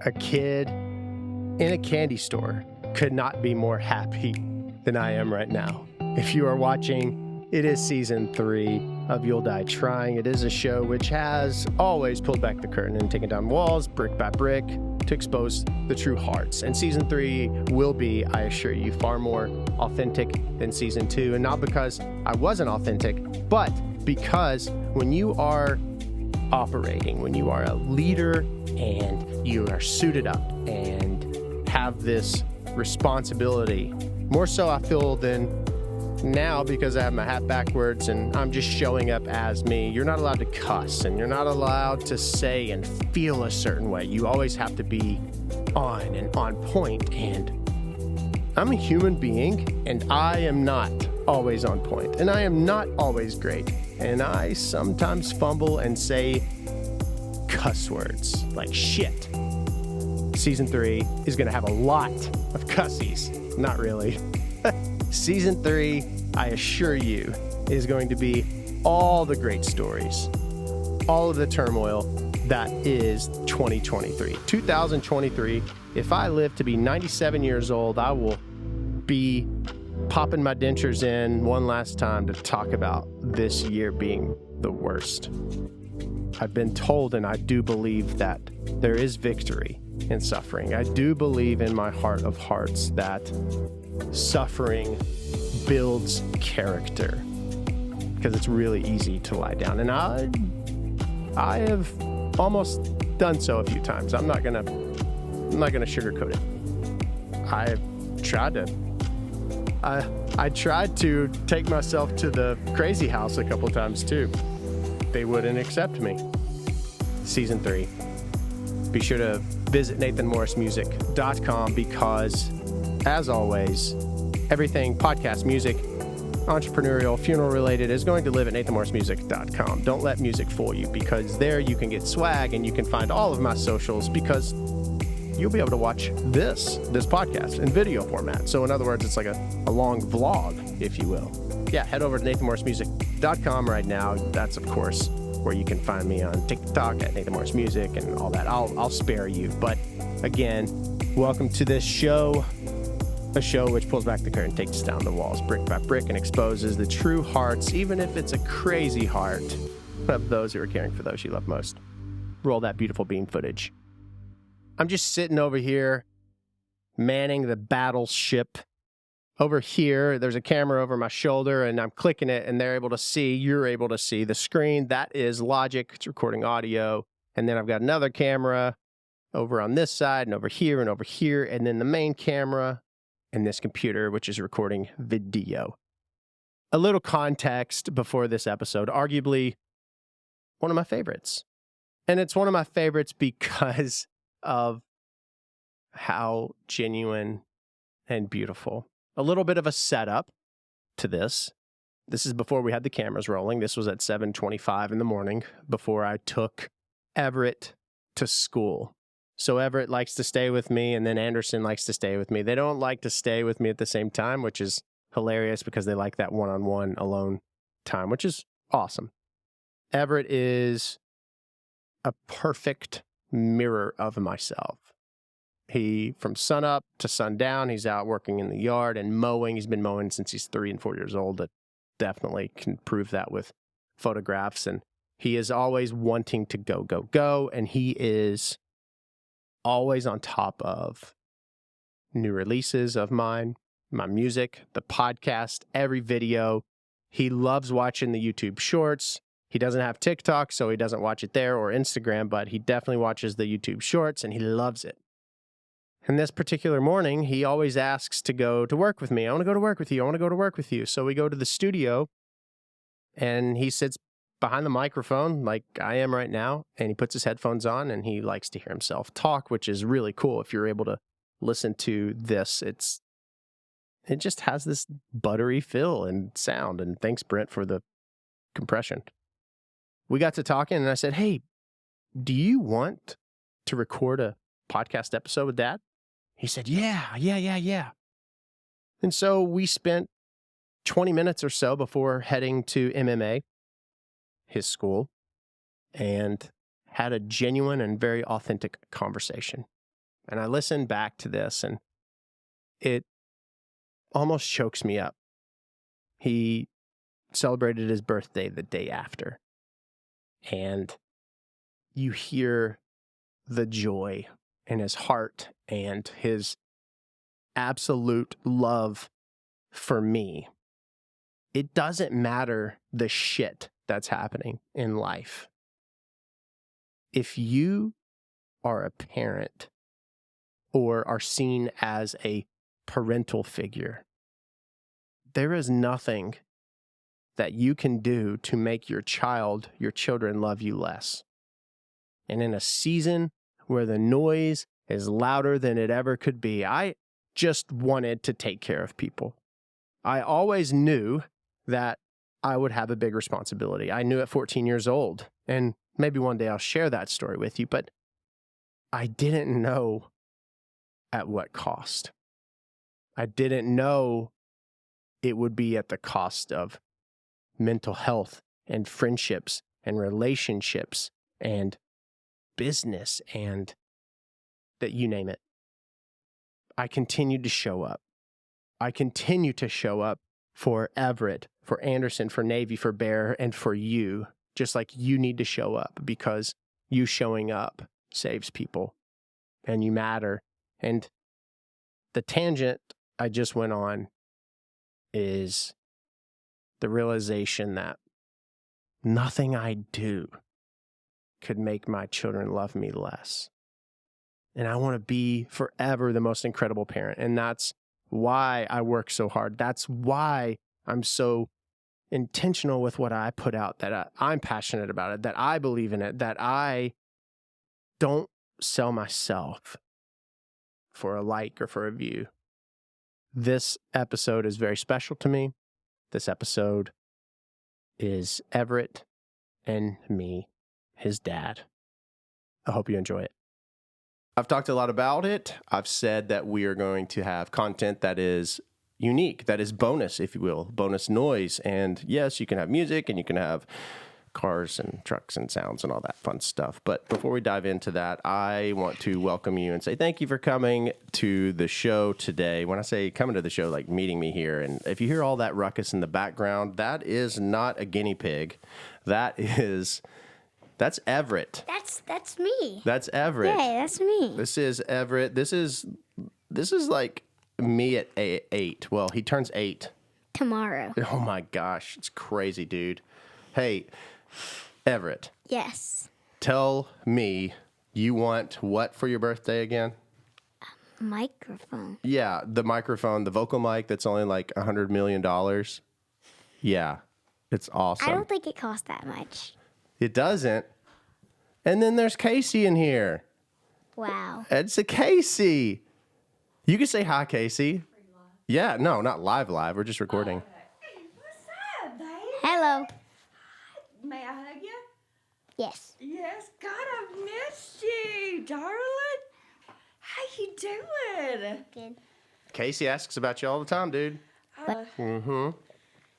a kid in a candy store could not be more happy than I am right now. If you are watching, it is season 3 of You'll Die Trying. It is a show which has always pulled back the curtain and taken down walls brick by brick to expose the true hearts. And season 3 will be, I assure you, far more authentic than season 2. And not because I wasn't authentic, but because when you are operating, when you are a leader and you are suited up and have this responsibility, more so I feel than now because I have my hat backwards and I'm just showing up as me. You're not allowed to cuss and you're not allowed to say and feel a certain way. You always have to be on and on point. And I'm a human being and I am not always on point and I am not always great. And I sometimes fumble and say cuss words like shit. Season 3 is going to have a lot of cussies. Not really. Season 3, I assure you, is going to be all the great stories, all of the turmoil that is 2023. 2023, if I live to be 97 years old, I will be popping my dentures in one last time to talk about this year being the worst. I've been told, and I do believe, that there is victory in suffering. I do believe in my heart of hearts that suffering builds character, because it's really easy to lie down. And I have almost done so a few times. I'm not gonna sugarcoat it. I tried to take myself to the crazy house a couple times too. They wouldn't accept me. Season 3. Be sure to visit NathanMorrisMusic.com because, as always, everything podcast, music, entrepreneurial, funeral related is going to live at NathanMorrisMusic.com. Don't let music fool you, because there you can get swag and you can find all of my socials, because you'll be able to watch this podcast in video format. So in other words, it's like a long vlog, if you will. Yeah, head over to NathanMorrisMusic.com right now. That's, of course, where you can find me on TikTok at NathanMorrisMusic and all that. I'll spare you. But again, welcome to this show, a show which pulls back the curtain, takes down the walls brick by brick, and exposes the true hearts, even if it's a crazy heart, of those who are caring for those you love most. Roll that beautiful bean footage. I'm just sitting over here, manning the battleship. Over here, there's a camera over my shoulder, and I'm clicking it, and you're able to see the screen. That is Logic. It's recording audio. And then I've got another camera over on this side, and over here, and then the main camera, and this computer, which is recording video. A little context before this episode, arguably one of my favorites. And it's one of my favorites because of how genuine and beautiful. A little bit of a setup to this. This is before we had the cameras rolling. This was at 7:25 in the morning before I took Everett to school. So Everett likes to stay with me, and then Anderson likes to stay with me. They don't like to stay with me at the same time, which is hilarious because they like that one-on-one alone time, which is awesome. Everett is a perfect mirror of myself. He, from sunup to sundown, he's out working in the yard and mowing. He's been mowing since he's 3 and 4 years old. That definitely can prove that with photographs. And he is always wanting to go. And he is always on top of new releases of mine, my music, the podcast, every video. He loves watching the YouTube shorts. He doesn't have TikTok, so he doesn't watch it there, or Instagram, but he definitely watches the YouTube shorts, and he loves it. And this particular morning, he always asks to go to work with me. I want to go to work with you. So we go to the studio, and he sits behind the microphone like I am right now, and he puts his headphones on, and he likes to hear himself talk, which is really cool. If you're able to listen to this, it just has this buttery feel and sound. And thanks, Brent, for the compression. We got to talking, and I said, hey, do you want to record a podcast episode with Dad? He said, yeah. And so we spent 20 minutes or so before heading to MMA, his school, and had a genuine and very authentic conversation. And I listen back to this, and it almost chokes me up. He celebrated his birthday the day after. And you hear the joy in his heart and his absolute love for me. It doesn't matter the shit that's happening in life. If you are a parent or are seen as a parental figure, there is nothing that you can do to make your children love you less. And in a season where the noise is louder than it ever could be, I just wanted to take care of people. I always knew that I would have a big responsibility. I knew at 14 years old, and maybe one day I'll share that story with you, but I didn't know at what cost. I didn't know it would be at the cost of mental health and friendships and relationships and business and that you name it. I continued to show up. I continue to show up for Everett, for Anderson, for Navy, for Bear, and for you, just like you need to show up, because you showing up saves people and you matter. And the tangent I just went on is the realization that nothing I do could make my children love me less. And I want to be forever the most incredible parent. And that's why I work so hard. That's why I'm so intentional with what I put out, that I'm passionate about it, that I believe in it, that I don't sell myself for a like or for a view. This episode is very special to me. This episode is Everett and me, his dad. I hope you enjoy it. I've talked a lot about it. I've said that we are going to have content that is unique, that is bonus, if you will, bonus noise. And yes, you can have music and you can have cars and trucks and sounds and all that fun stuff. But before we dive into that, I want to welcome you and say thank you for coming to the show today. When I say coming to the show, like meeting me here. And if you hear all that ruckus in the background, that is not a guinea pig. That's Everett. That's me. That's Everett. Yeah, that's me. This is Everett. This is like me at 8. Well, he turns 8 tomorrow. Oh my gosh, it's crazy, dude. Hey, Everett. Yes. Tell me, you want what for your birthday again? A microphone. Yeah, the microphone, the vocal mic that's only like $100 million. Yeah, it's awesome. I don't think it costs that much. It doesn't. And then there's Casey in here. Wow. It's a Casey. You can say hi, Casey. Yeah, no, not live. We're just recording. Hey, what's up, babe? Hello. May I hug you? Yes. Yes, God, I've missed you, darling. How you doing? Good. Casey asks about you all the time, dude. Uh,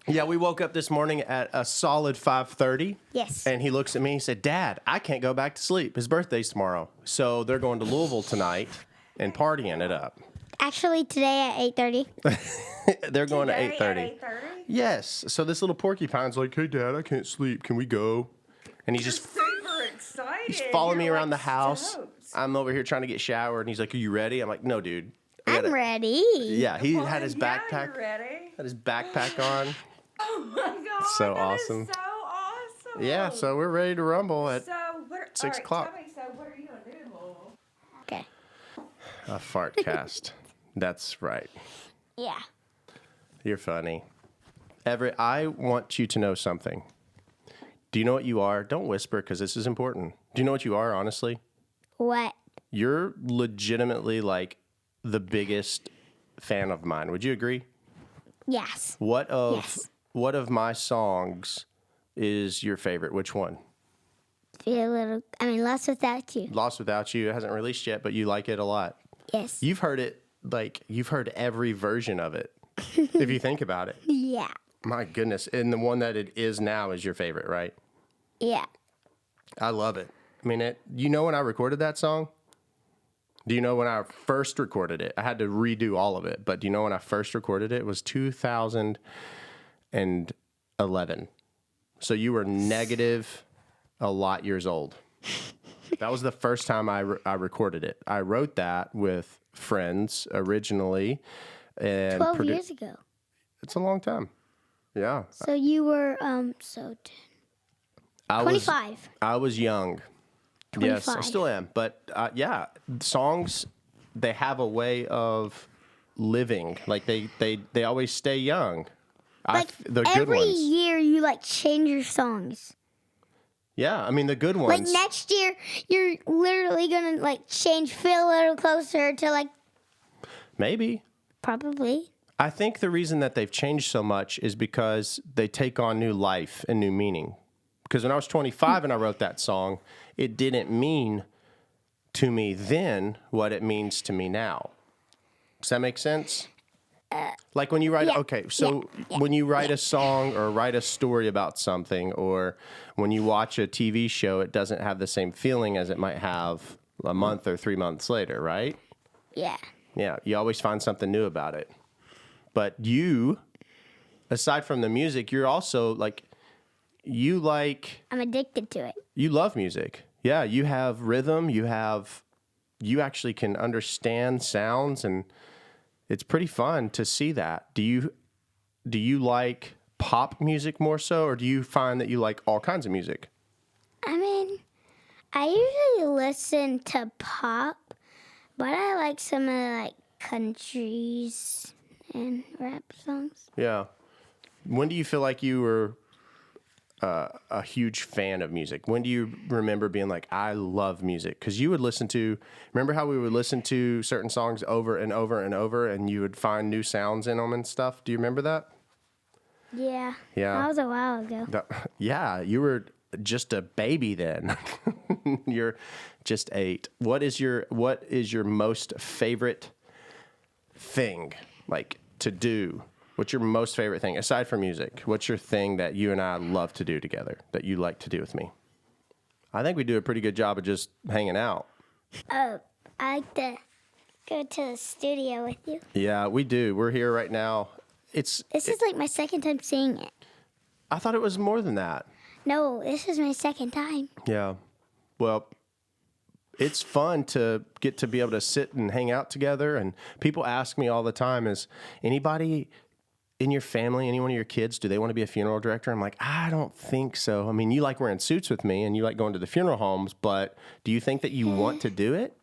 Yeah, we woke up this morning at a solid 5:30. Yes. And he looks at me and he said, Dad, I can't go back to sleep. His birthday's tomorrow. So they're going to Louisville tonight and partying it up. Actually, today at 8:30. They're going today to 8:30. At 8:30? Yes. So this little porcupine's like, hey, Dad, I can't sleep. Can we go? And he's just Super excited. he's following me You're around the like house. stoked. I'm over here trying to get showered. And he's like, are you ready? I'm like, no, dude. I'm ready. Yeah, he had his Yeah, backpack. you're ready. Had his backpack on. Oh my God. So that awesome. Is so awesome. Yeah, so we're ready to rumble at So what? 6 o'clock. Tell me, so what are you gonna do in Louisville? Okay. a fart cast. That's right. Yeah. You're funny. Everett, I want you to know something. Do you know what you are? Don't whisper because this is important. Do you know what you are, honestly? What? You're legitimately like the biggest fan of mine. Would you agree? Yes. What of Yes. my songs is your favorite? Which one? Feel a little. Lost Without You. Lost Without You. It hasn't released yet, but you like it a lot. Yes. You've heard it, you've heard every version of it, if you think about it. Yeah. My goodness. And the one that it is now is your favorite, right? Yeah. I love it. You know when I recorded that song? Do you know when I first recorded it? I had to redo all of it, but do you know when I first recorded it? It was 2011. So you were negative a lot years old. That was the first time I recorded it. I wrote that with friends originally. And 12 years ago. It's a long time. Yeah. So you were, 25. I was young. 25. Yes, I still am. But yeah, songs, they have a way of living. Like they always stay young. Like the good every ones. year you like change your songs. Yeah, I mean the good Like ones. next year you're literally gonna like change, feel a little closer to like. Maybe. Probably. I think the reason that they've changed so much is because they take on new life and new meaning. Because when I was 25 and I wrote that song, it didn't mean to me then what it means to me now. Does that make sense? Like when you write, when you write a song or write a story about something, or when you watch a TV show, it doesn't have the same feeling as it might have a month or 3 months later, right? Yeah. Yeah, you always find something new about it. But you, aside from the music, you're also I'm addicted to it. You love music. Yeah, you have rhythm, you actually can understand sounds, and it's pretty fun to see that. Do you like pop music more so, or do you find that you like all kinds of music? I mean, I usually listen to pop, but I like some of the countries and rap songs. Yeah. When do you feel like you were a huge fan of music? When do you remember being like, I love music? Because you would remember how we would listen to certain songs over and over and over, and you would find new sounds in them and stuff? Do you remember that? Yeah. Yeah. That was a while ago. Yeah, you were just a baby then. You're just 8. What is your most favorite thing to do? What's your most favorite thing aside from music? What's your thing that you and I love to do together that you like to do with me? I think we do a pretty good job of just hanging out. Oh, I like to go to the studio with you. Yeah, we do. We're here right now. This is my second time seeing it. I thought it was more than that. No, this is my second time. Yeah. Well, it's fun to get to be able to sit and hang out together. And people ask me all the time, is anybody in your family, any one of your kids, do they want to be a funeral director? I'm like, I don't think so. I mean, you like wearing suits with me and you like going to the funeral homes, but do you think that you want to do it?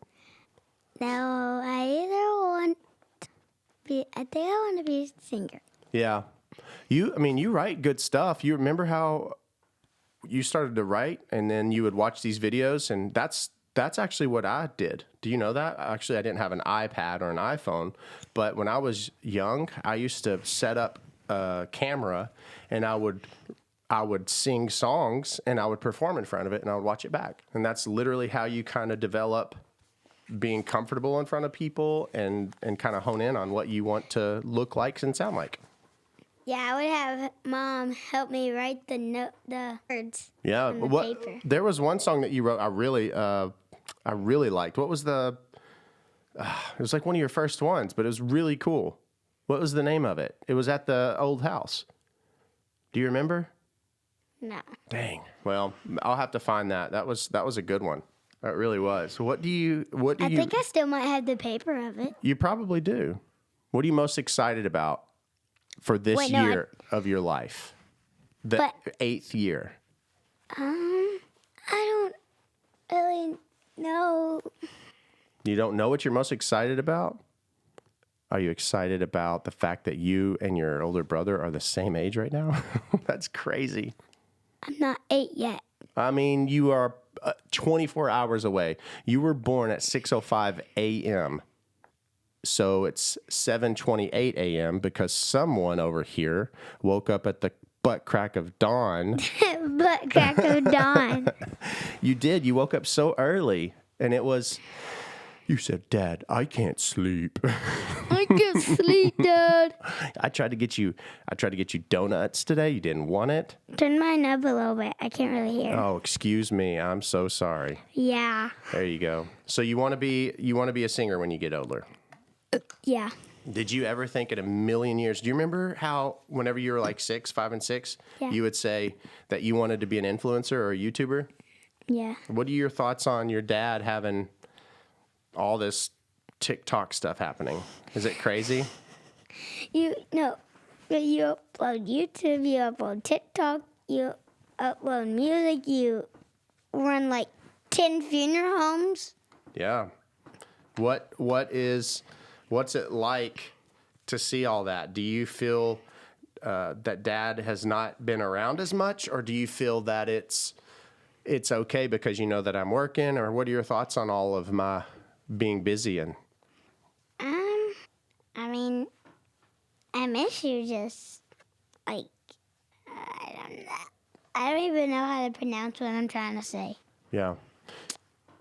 No, I think I want to be a singer. Yeah. You write good stuff. You remember how you started to write and then you would watch these videos, and that's actually what I did. Do you know that? Actually, I didn't have an iPad or an iPhone, but when I was young, I used to set up a camera and I would sing songs and I would perform in front of it and I would watch it back. And that's literally how you kind of develop being comfortable in front of people and kind of hone in on what you want to look like and sound like. Yeah, I would have Mom help me write the words. Yeah, on the paper. There was one song that you wrote I really liked. What was the? It was like one of your first ones, but it was really cool. What was the name of it? It was at the old house. Do you remember? No. Dang. Well, I'll have to find that. That was a good one. That really was. What do you? I think I still might have the paper of it. You probably do. What are you most excited about for this year of your life? The 8th year. I don't really know. You don't know what you're most excited about? Are you excited about the fact that you and your older brother are the same age right now? That's crazy. I'm not 8 yet. I mean, you are 24 hours away. You were born at 6:05 a.m. So it's 7:28 a.m. because someone over here woke up at the butt crack of dawn. Butt crack of dawn. You did. You woke up so early, and it was You said, Dad, I can't sleep. I can't sleep, Dad. I tried to get you donuts today. You didn't want it. Turn mine up a little bit. I can't really hear. Oh, excuse me. I'm so sorry. Yeah. There you go. So you want to be a singer when you get older. Yeah. Did you ever think in a million years, do you remember how whenever you were like 5 and 6, Yeah. you would say that you wanted to be an influencer or a YouTuber? Yeah. What are your thoughts on your dad having all this TikTok stuff happening? Is it crazy? You upload YouTube, you upload TikTok, you upload music, you run like 10 funeral homes. Yeah. What's it like to see all that? Do you feel that Dad has not been around as much, or do you feel that it's okay because you know that I'm working, or what are your thoughts on all of my being busy? And I mean, I miss you just like I don't even know how to pronounce what I'm trying to say. yeah.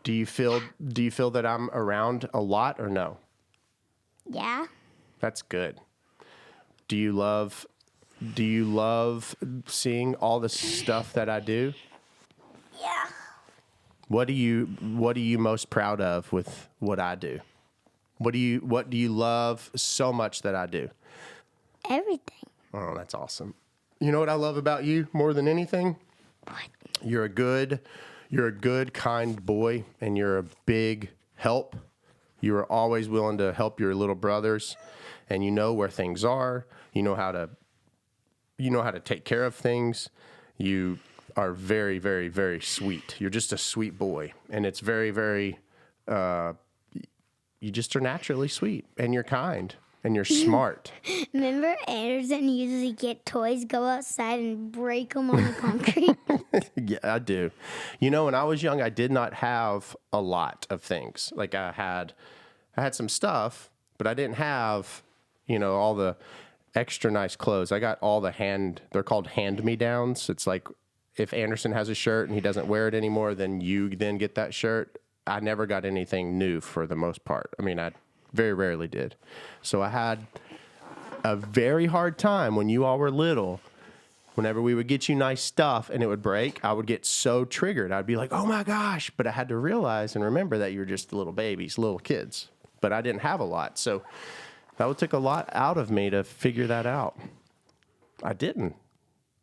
Do you feel that I'm around a lot or no? Yeah. That's good. Do you love seeing all the stuff that I do? Yeah. What are you most proud of with what I do? What do you love so much that I do? Everything. Oh, that's awesome. You know what I love about you more than anything? What? You're a good, kind boy, and you're a big help. You are always willing to help your little brothers, and you know where things are. You know how to take care of things. You are very, very, very sweet. You're just a sweet boy, and it's very, very. You just are naturally sweet, and you're kind, and you're smart. Remember Anderson usually get toys, go outside and break them on the concrete? Yeah, I do. You know, when I was young, I did not have a lot of things. Like I had some stuff, but I didn't have, all the extra nice clothes. I got all they're called hand-me-downs. It's like if Anderson has a shirt and he doesn't wear it anymore, then you then get that shirt. I never got anything new for the most part. I mean, I very rarely did. So I had a very hard time when you all were little. Whenever we would get you nice stuff and it would break, I would get so triggered. I'd be like, oh my gosh. But I had to realize and remember that you were just little babies, little kids. But I didn't have a lot. So that took a lot out of me to figure that out. I didn't.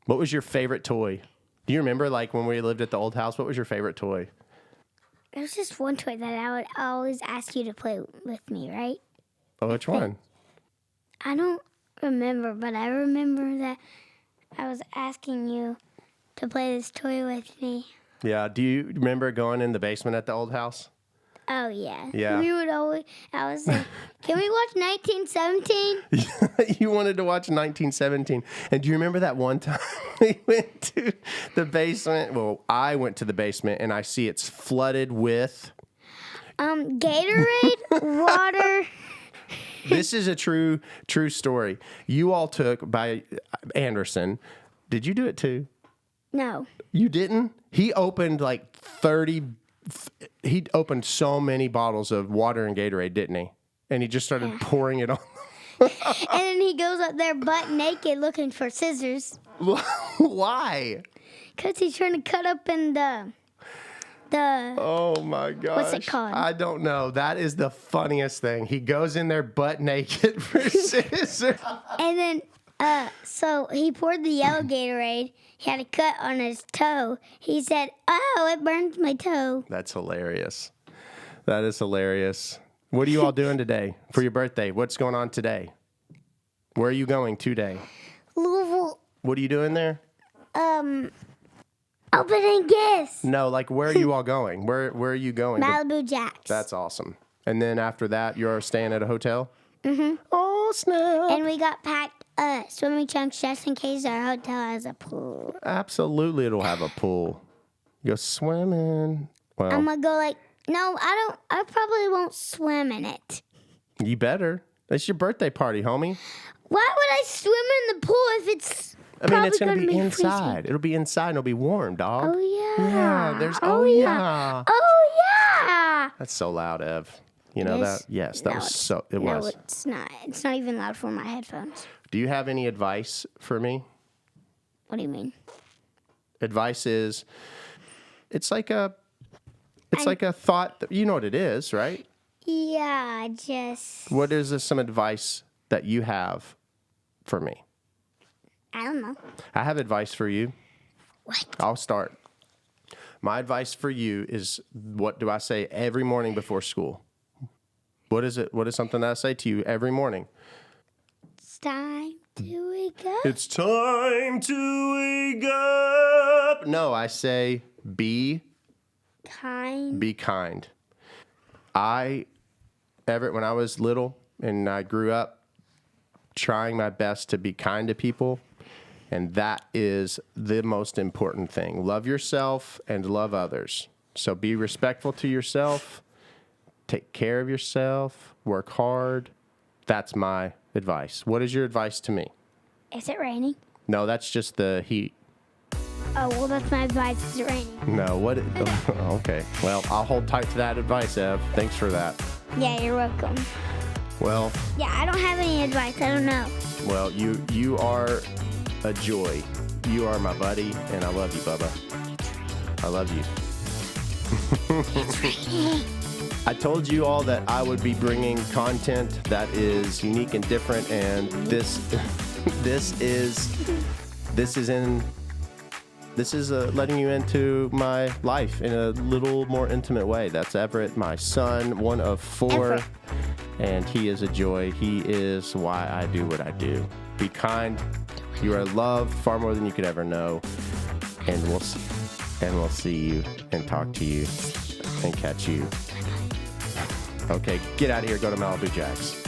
What was your favorite toy? Do you remember, like, when we lived at the old house, what was your favorite toy? There was just one toy that I would always ask you to play with me, right? Oh, which one? I don't remember, but I remember that I was asking you to play this toy with me. Yeah. Do you remember going in the basement at the old house? Oh, yeah. Yeah. I was like, can we watch 1917? You wanted to watch 1917. And do you remember that one time we went to the basement? Well, I went to the basement and I see it's flooded with Gatorade, water. This is a true story. You all took by Anderson. Did you do it too? No. You didn't? He opened like 30. He opened so many bottles of water and Gatorade, didn't he? And he just started pouring it on. And then he goes up there butt naked looking for scissors. Why? Because he's trying to cut up in the... Oh my gosh. What's it called? I don't know. That is the funniest thing. He goes in there butt naked for scissors. And then, so he poured the yellow Gatorade. He had a cut on his toe. He said, oh, it burns my toe. That's hilarious. That is hilarious. What are you all doing today for your birthday? What's going on today? Where are you going today? Louisville. What are you doing there? Opening gifts. No, like where are you all going? Where are you going? Malibu Jacks. That's awesome. And then after that, you're staying at a hotel? Mm-hmm. Oh, snap. And we got packed swimming trunks just in case our hotel has a pool. Absolutely, it'll have a pool. Go swimming. Well, I'm going to go no, I probably won't swim in it. You better. It's your birthday party, homie. Why would I swim in the pool if it's it's going to be inside. freezing? It'll be inside and it'll be warm, dog. Oh, yeah. Yeah, there's, Oh, yeah. yeah. Oh, yeah. That's so loud, Ev. You know It that? is? Yes, that No, was it's- so. It no, was. it's not. It's not even loud for my headphones. Do you have any advice for me? What do you mean? Advice is, it's like a thought. You know what it is, right? Yeah, just What is some advice that you have for me? I don't know. I have advice for you. What? I'll start. My advice for you is, what do I say every morning before school? What is it? What is something that I say to you every morning? It's time to wake up. It's time to wake up. No, I say be Kind. kind. When I was little and I grew up, trying my best to be kind to people, and that is the most important thing. Love yourself and love others. So be respectful to yourself, take care of yourself, work hard. That's my advice. What is your advice to me? Is it raining? No, that's just the heat. Oh, well, that's my advice. Is it raining? No, what? Okay. Well, I'll hold tight to that advice, Ev. Thanks for that. Yeah, you're welcome. Well, Yeah, I don't have any advice. I don't know. you are a joy. You are my buddy, and I love you, Bubba. I love you. I told you all that I would be bringing content that is unique and different, and this is letting you into my life in a little more intimate way. That's Everett, my son, one of 4, Everett. and he is a joy. He is why I do what I do. Be kind. You are loved far more than you could ever know, and we'll see you and talk to you and catch you. Okay, get out of here. Go to Malibu Jacks.